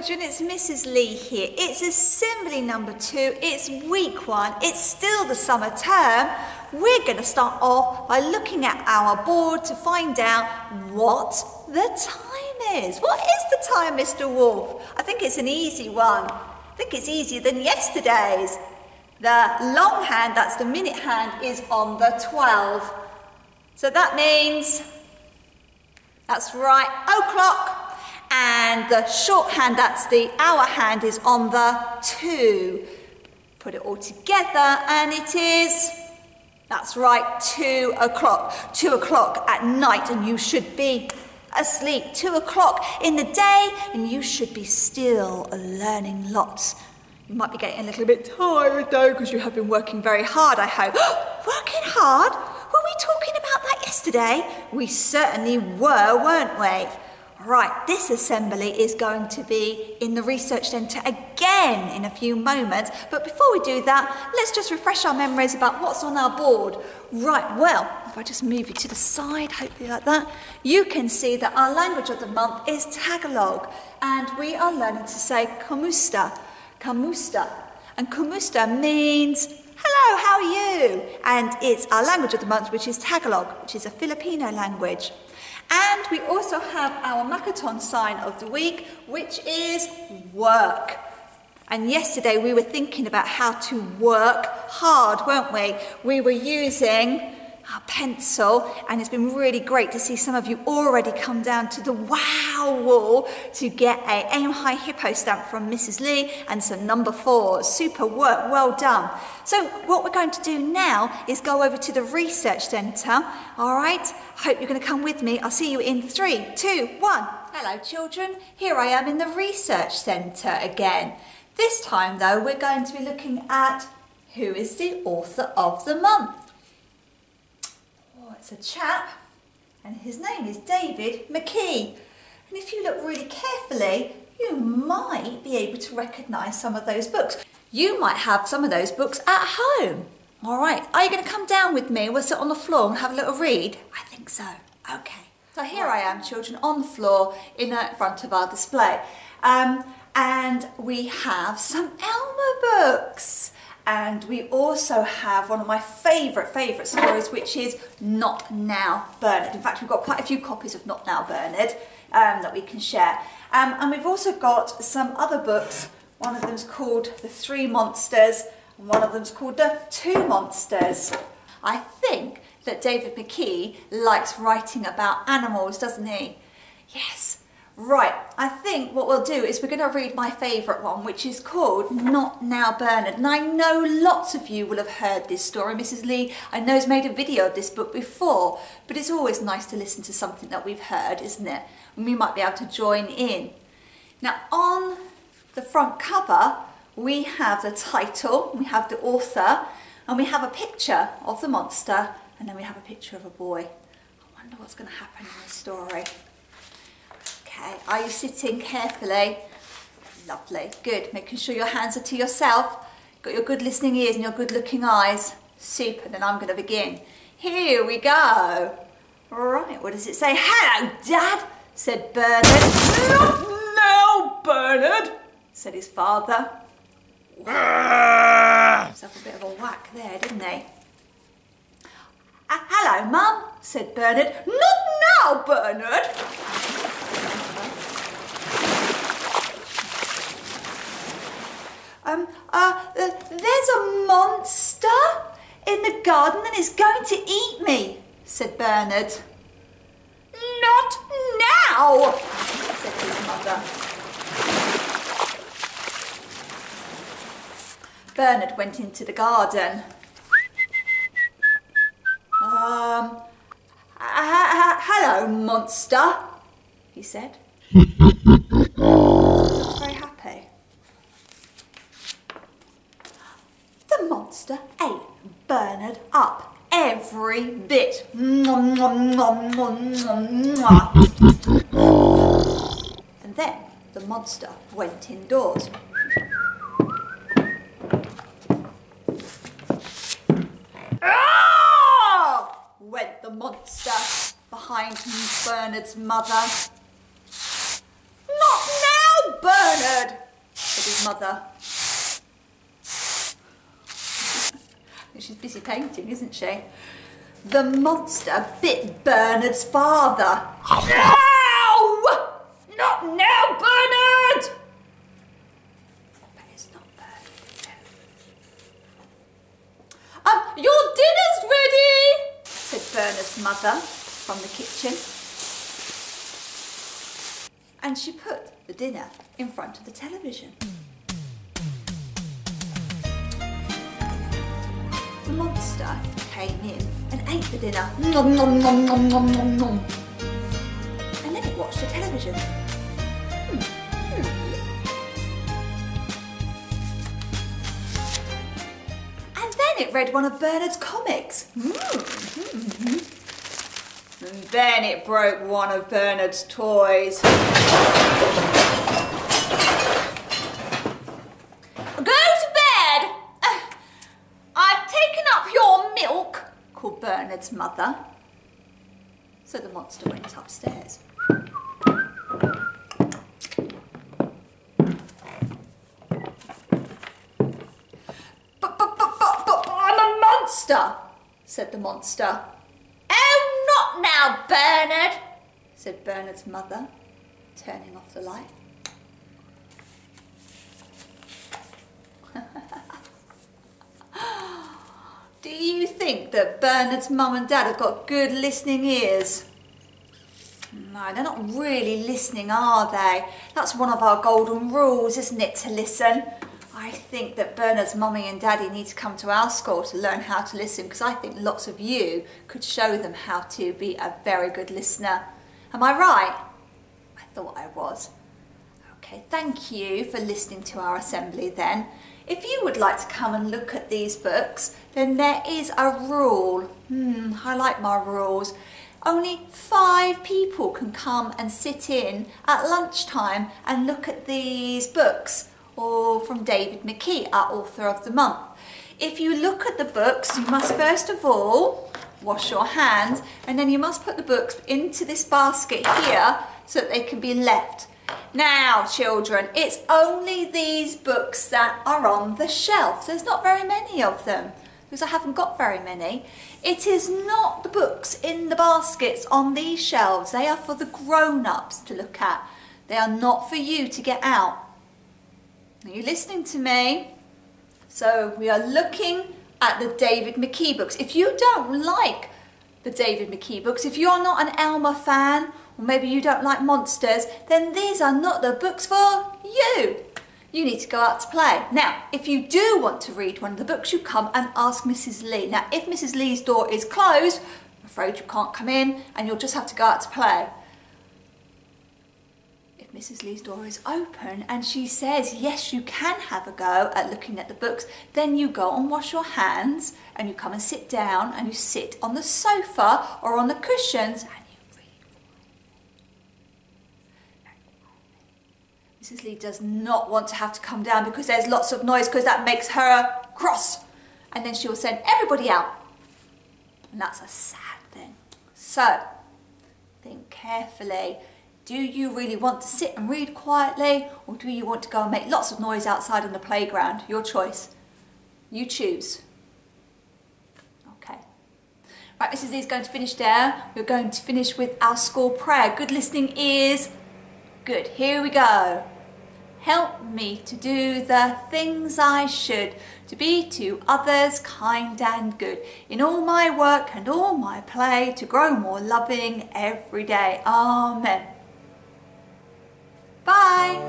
children, it's Mrs. Lee here. It's assembly number 2, it's week 1, it's still the summer term. We're going to start off by looking at our board to find out what the time is. What is the time, Mr. Wolf? I think it's an easy one. I think it's easier than yesterday's. The long hand, that's the minute hand, is on the 12. So that means, that's right, o'clock. And the shorthand, that's the hour hand, is on the 2. Put it all together and it is, that's right, 2 o'clock. 2 o'clock at night and you should be asleep. 2 o'clock in the day and you should be still learning lots. You might be getting a little bit tired though because you have been working very hard, I hope. Working hard? Were we talking about that yesterday? We certainly were, weren't we? Right, this assembly is going to be in the research centre again in a few moments. But before we do that, let's just refresh our memories about what's on our board. Right, well, if I just move you to the side, hopefully like that, you can see that our language of the month is Tagalog. And we are learning to say kamusta, kamusta. And kamusta means, hello, how are you? And it's our language of the month, which is Tagalog, which is a Filipino language. And we also have our Makaton sign of the week, which is work. And yesterday we were thinking about how to work hard, weren't we? We were using our pencil, and it's been really great to see some of you already come down to the wow wall to get a Aim High Hippo stamp from Mrs. Lee and some number 4s. Super work, well done. So what we're going to do now is go over to the research centre, all right? Hope you're going to come with me. I'll see you in 3, 2, 1. Hello children, here I am in the research centre again. This time though we're going to be looking at who is the author of the month. It's a chap, and his name is David McKee. And if you look really carefully, you might be able to recognise some of those books. You might have some of those books at home. All right, are you going to come down with me? We'll sit on the floor and have a little read. I think so. Okay. So here I am, children, on the floor in front of our display. And we have some Elmer books. And we also have one of my favourite stories, which is Not Now, Bernard. In fact, we've got quite a few copies of Not Now, Bernard that we can share. And we've also got some other books. One of them's called The 3 Monsters, and one of them's called The 2 Monsters. I think that David McKee likes writing about animals, doesn't he? Yes. Right, I think what we'll do is we're going to read my favourite one, which is called Not Now Bernard. And I know lots of you will have heard this story. Mrs. Lee, I know, has made a video of this book before, but it's always nice to listen to something that we've heard, isn't it? And we might be able to join in. Now, on the front cover, we have the title, we have the author, and we have a picture of the monster, and then we have a picture of a boy. I wonder what's going to happen in this story. Okay, are you sitting carefully? Lovely, good. Making sure your hands are to yourself. Got your good listening ears and your good looking eyes. Super, then I'm going to begin. Here we go. Right, what does it say? Hello, Dad, said Bernard. Not now, Bernard, said his father. Himself a bit of a whack there, didn't he? Hello, Mum, said Bernard. Not now, Bernard. There's a monster in the garden and it's going to eat me, said Bernard. Not now, said his mother. Bernard went into the garden. Hello, monster, he said. He looked very happy. The monster ate Bernard up, every bit. And then the monster went indoors. Went the monster behind Bernard's mother. Not now, Bernard, mother. She's busy painting, isn't she? The monster bit Bernard's father. No! Not now, Bernard! But it's not Bernard, is it? Your dinner's ready, said Bernard's mother from the kitchen. And she put the dinner in front of the television. The monster came in and ate the dinner. Nom, nom, nom, nom, nom, nom, nom. And then it watched the television. And then it read one of Bernard's comics. And then it broke one of Bernard's toys. Called Bernard's mother. So the monster went upstairs. But I'm a monster, said the monster. Oh, not now, Bernard, said Bernard's mother, turning off the light. Do you think that Bernard's mum and dad have got good listening ears? No, they're not really listening, are they? That's one of our golden rules, isn't it, to listen? I think that Bernard's mummy and daddy need to come to our school to learn how to listen, because I think lots of you could show them how to be a very good listener. Am I right? I thought I was. Okay, thank you for listening to our assembly then. If you would like to come and look at these books, then there is a rule. I like my rules. Only 5 people can come and sit in at lunchtime and look at these books, or from David McKee, our author of the month. If you look at the books, you must first of all wash your hands, and then you must put the books into this basket here so that they can be left. Now, children, it's only these books that are on the shelf. There's not very many of them, because I haven't got very many. It is not the books in the baskets on these shelves. They are for the grown-ups to look at. They are not for you to get out. Are you listening to me? So we are looking at the David McKee books. If you don't like the David McKee books, if you're not an Elmer fan, or maybe you don't like monsters, then these are not the books for you. You need to go out to play. Now, if you do want to read one of the books, you come and ask Mrs. Lee. Now, if Mrs. Lee's door is closed, I'm afraid you can't come in and you'll just have to go out to play. If Mrs. Lee's door is open and she says, yes, you can have a go at looking at the books, then you go and wash your hands and you come and sit down and you sit on the sofa or on the cushions and Mrs. Lee does not want to have to come down because there's lots of noise, because that makes her cross. And then she will send everybody out. And that's a sad thing. So, think carefully. Do you really want to sit and read quietly, or do you want to go and make lots of noise outside on the playground? Your choice. You choose. Okay. Right, Mrs. Lee's going to finish there. We're going to finish with our school prayer. Good listening ears. Good. Here we go. Help me to do the things I should, to be to others kind and good, in all my work and all my play, to grow more loving every day. Amen. Bye.